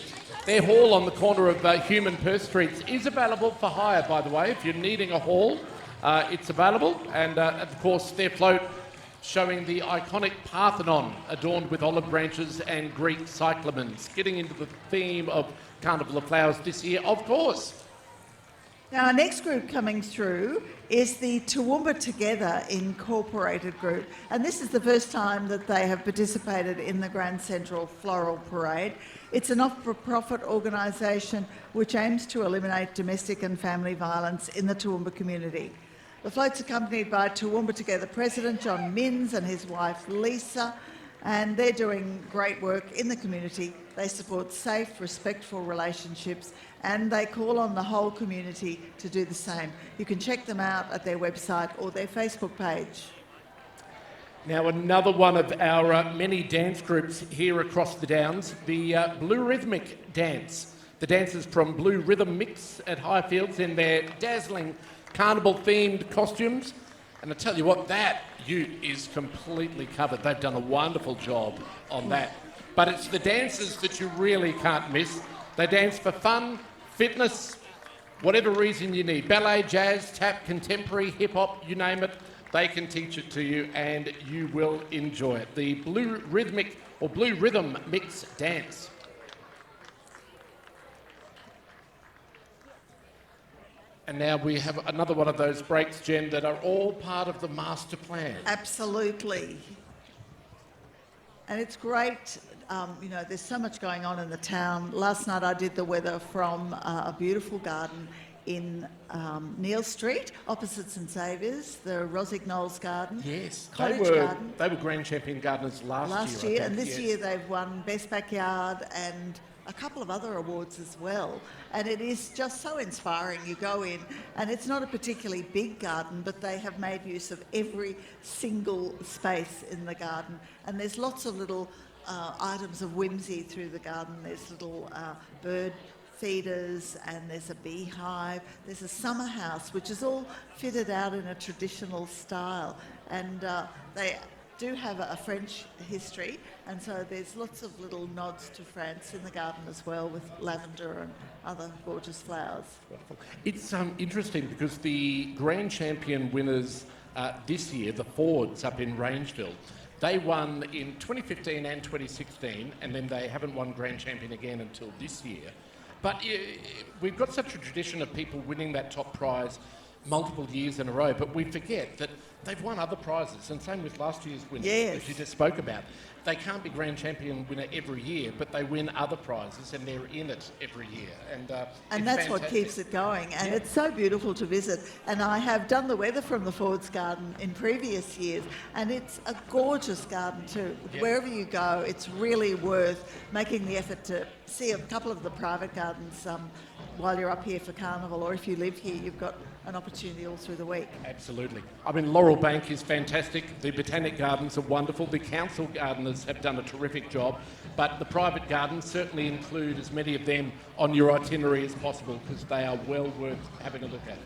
S3: Their hall on the corner of Hume and Perth Streets is available for hire, by the way. If you're needing a hall, it's available. And of course, their float showing the iconic Parthenon adorned with olive branches and Greek cyclamens, getting into the theme of Carnival of Flowers this year, of course.
S2: Now, our next group coming through is the Toowoomba Together Incorporated group, and this is the first time that they have participated in the Grand Central Floral Parade. It's a not-for-profit organisation which aims to eliminate domestic and family violence in the Toowoomba community. The float's accompanied by Toowoomba Together President John Minns and his wife Lisa, and they're doing great work in the community. They support safe, respectful relationships, and they call on the whole community to do the same. You can check them out at their website or their Facebook page.
S3: Now, another one of our many dance groups here across the Downs, the Blue Rhythmic Dance. The dancers from Blue Rhythm Mix at Highfields in their dazzling carnival-themed costumes. And I tell you what, that ute is completely covered. They've done a wonderful job on that. But it's the dancers that you really can't miss. They dance for fun, fitness, whatever reason you need. Ballet, jazz, tap, contemporary, hip-hop, you name it. They can teach it to you and you will enjoy it. The Blue Rhythmic or Blue Rhythm Mix Dance. And now we have another one of those breaks, Jen, that are all part of the master plan.
S2: Absolutely. And it's great, you know, there's so much going on in the town. Last night I did the weather from a beautiful garden in Neil Street, opposite St Saviour's, the Rosignol's Garden.
S3: Yes,
S2: Cottage
S3: they
S2: Garden.
S3: were Grand Champion Gardeners last year.
S2: Last year, and this year they've won Best Backyard and a couple of other awards as well. And it is just so inspiring. You go in, and it's not a particularly big garden, but they have made use of every single space in the garden. And there's lots of little items of whimsy through the garden. There's little bird feeders, and there's a beehive. There's a summer house, which is all fitted out in a traditional style. And they do have a French history, and so there's lots of little nods to France in the garden as well, with lavender and other gorgeous flowers.
S3: It's interesting because the Grand Champion winners this year, the Fords up in Rangeville, they won in 2015 and 2016, and then they haven't won Grand Champion again until this year. But we've got such a tradition of people winning that top prize multiple years in a row, but we forget that they've won other prizes, and same with last year's winners, as you just spoke about. They can't be Grand Champion winner every year, but they win other prizes and they're in it every year. And
S2: that's
S3: fantastic.
S2: what keeps it going, and it's so beautiful to visit. And I have done the weather from the Ford's Garden in previous years, and it's a gorgeous garden too.
S3: Yep.
S2: Wherever you go, it's really worth making the effort to see a couple of the private gardens while you're up here for Carnival, or if you live here, you've got an opportunity all through the week.
S3: Absolutely. I mean, Laurel Bank is fantastic. The Botanic Gardens are wonderful. The council gardeners have done a terrific job, but the private gardens certainly include as many of them on your itinerary as possible because they are well worth having a look at.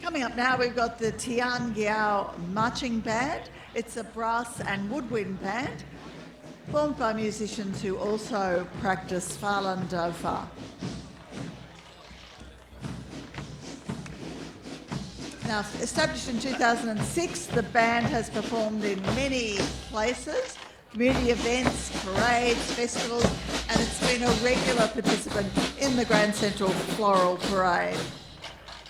S2: Coming up now, we've got the Tian Giao Marching Band. It's a brass and woodwind band formed by musicians who also practice Falun Dofa. Now, established in 2006, the band has performed in many places, community events, parades, festivals, and it's been a regular participant in the Grand Central Floral Parade.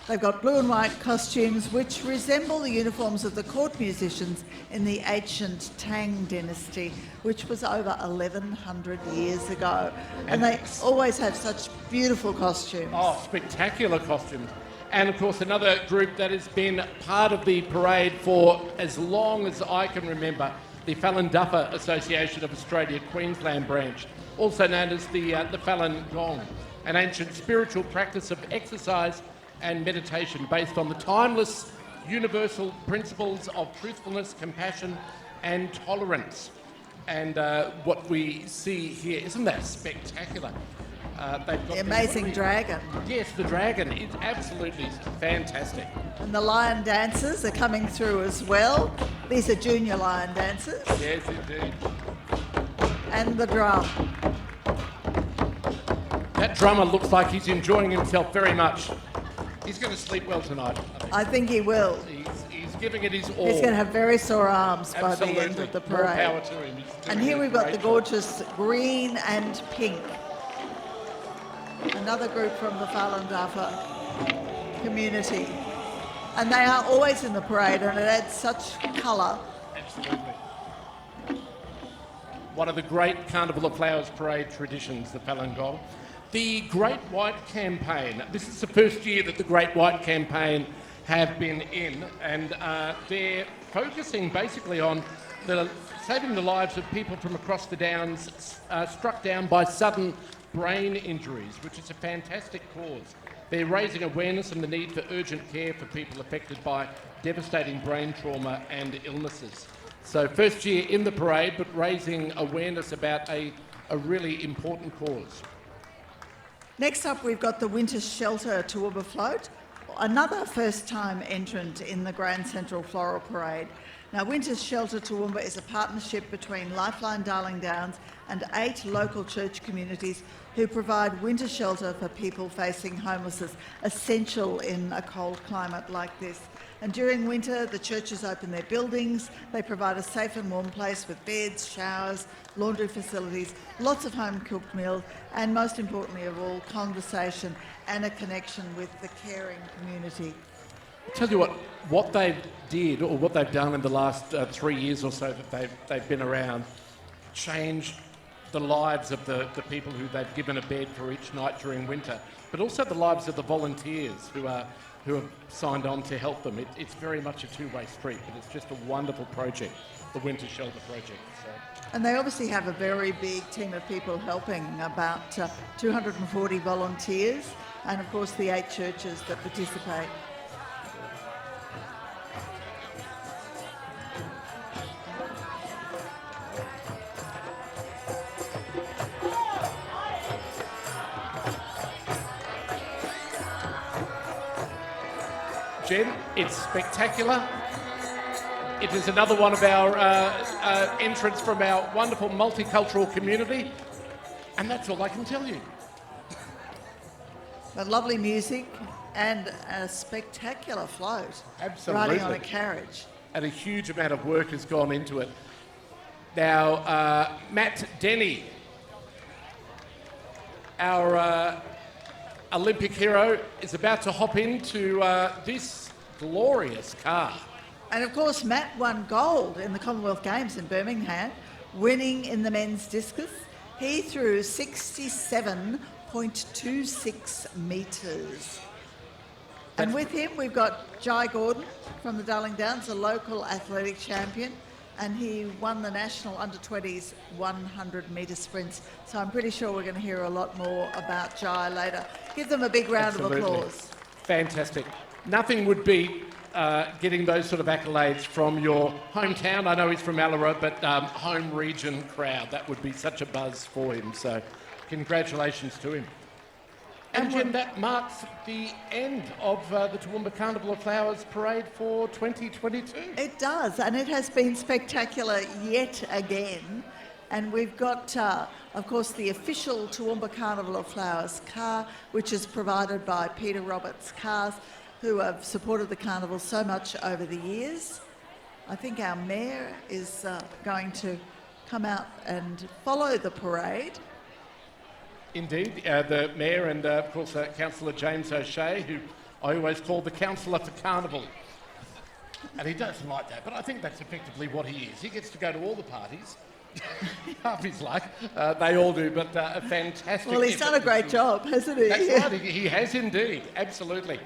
S2: They've got blue and white costumes which resemble the uniforms of the court musicians in the ancient Tang dynasty, which was over 1,100 years ago. And they always have such beautiful costumes.
S3: Oh, spectacular costumes. And of course, another group that has been part of the parade for as long as I can remember, the Falun Dofa Association of Australia Queensland branch, also known as the Falun Gong, an ancient spiritual practice of exercise and meditation based on the timeless universal principles of truthfulness, compassion and tolerance. And what we see here, isn't that spectacular? They've got
S2: the amazing dragon.
S3: Yes, the dragon. It's absolutely fantastic.
S2: And the lion dancers are coming through as well. These are junior lion dancers.
S3: Yes, indeed.
S2: And the drum.
S3: That drummer looks like he's enjoying himself very much. He's going to sleep well tonight.
S2: I think he will.
S3: He's giving it his all.
S2: He's going to have very sore arms by the
S3: Absolutely.
S2: end of the
S3: More
S2: parade.
S3: power to him. He's doing
S2: And here
S3: a
S2: we've got
S3: great
S2: the
S3: job.
S2: gorgeous green and pink. Another group from the Falun Dofa community. And they are always in the parade, and it adds such colour.
S3: Absolutely. One of the great Carnival of Flowers parade traditions, the Falun Gong. The Great White Campaign. This is the first year that the Great White Campaign have been in, and they're focusing basically on saving the lives of people from across the Downs struck down by sudden brain injuries, which is a fantastic cause. They're raising awareness on the need for urgent care for people affected by devastating brain trauma and illnesses. So first year in the parade, but raising awareness about a really important cause.
S2: Next up, we've got the Winter Shelter Toowoomba Float, another first-time entrant in the Grand Central Floral Parade. Now, Winter Shelter Toowoomba is a partnership between Lifeline Darling Downs and 8 local church communities who provide winter shelter for people facing homelessness, essential in a cold climate like this. And during winter, the churches open their buildings, they provide a safe and warm place with beds, showers, laundry facilities, lots of home-cooked meals, and most importantly of all, conversation and a connection with the caring community.
S3: I'll tell you what they did, or what they've done in the last 3 years or so that they've been around, changed the lives of the people who they've given a bed for each night during winter, but also the lives of the volunteers who have signed on to help them. It's very much a two-way street, but it's just a wonderful project, the Winter Shelter Project. So.
S2: And they obviously have a very big team of people helping, about 240 volunteers, and of course the 8 churches that participate.
S3: Jen, it's spectacular. It is another one of our entrants from our wonderful multicultural community, and that's all I can tell you.
S2: But lovely music and a spectacular float.
S3: Absolutely.
S2: Riding on a carriage.
S3: And a huge amount of work has gone into it. Now, Matt Denny, our Olympic hero, is about to hop into this glorious car.
S2: And of course, Matt won gold in the Commonwealth Games in Birmingham, winning in the men's discus. He threw 67.26 metres. And with him, we've got Jai Gordon from the Darling Downs, a local athletic champion, and he won the national under-20s 100-metre sprints. So I'm pretty sure we're going to hear a lot more about Jai later. Give them a big round
S3: Absolutely.
S2: of applause.
S3: Fantastic. Nothing would beat getting those sort of accolades from your hometown. I know he's from Alara, but home region crowd. That would be such a buzz for him. So congratulations to him. And Jen, that marks the end of the Toowoomba Carnival of Flowers Parade for 2022.
S2: It does, and it has been spectacular yet again. And we've got, of course, the official Toowoomba Carnival of Flowers car, which is provided by Peter Roberts Cars, who have supported the carnival so much over the years. I think our mayor is going to come out and follow the parade.
S3: Indeed, the Mayor and, of course, Councillor James O'Shea, who I always call the Councillor for Carnival. And he doesn't like that, but I think that's effectively what he is. He gets to go to all the parties, half his life. They all do, but a fantastic...
S2: Well, he's done a great job, hasn't he?
S3: That's right, he has indeed, absolutely.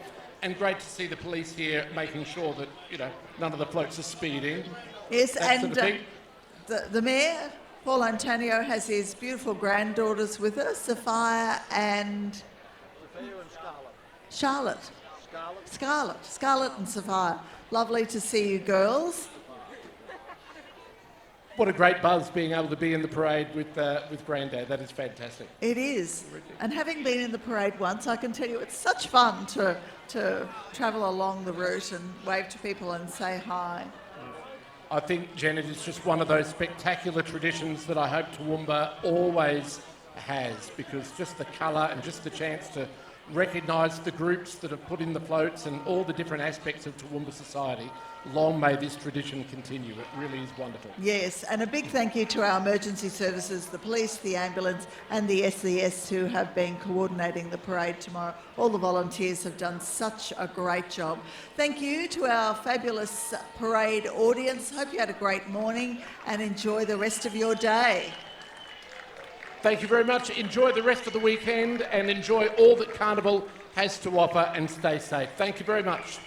S3: And great to see the police here making sure that, none of the floats are speeding.
S2: Yes,
S3: that
S2: and
S3: sort of thing.
S2: the Mayor, Paul Antonio, has his beautiful granddaughters with us, Sophia and... Charlotte. Scarlett and Sophia. Lovely to see you girls.
S3: What a great buzz being able to be in the parade with Grandad. That is fantastic.
S2: It is. And having been in the parade once, I can tell you it's such fun to travel along the route and wave to people and say hi.
S3: I think, Jen, it is just one of those spectacular traditions that I hope Toowoomba always has, because just the colour and just the chance to recognise the groups that have put in the floats and all the different aspects of Toowoomba society long may this tradition continue. It really is wonderful.
S2: Yes, and a big thank you to our emergency services, the police, the ambulance and the SES who have been coordinating the parade tomorrow. All the volunteers have done such a great job. Thank you to our fabulous parade audience. Hope you had a great morning and enjoy the rest of your day.
S3: Thank you very much. Enjoy the rest of the weekend and enjoy all that Carnival has to offer, and stay safe. Thank you very much.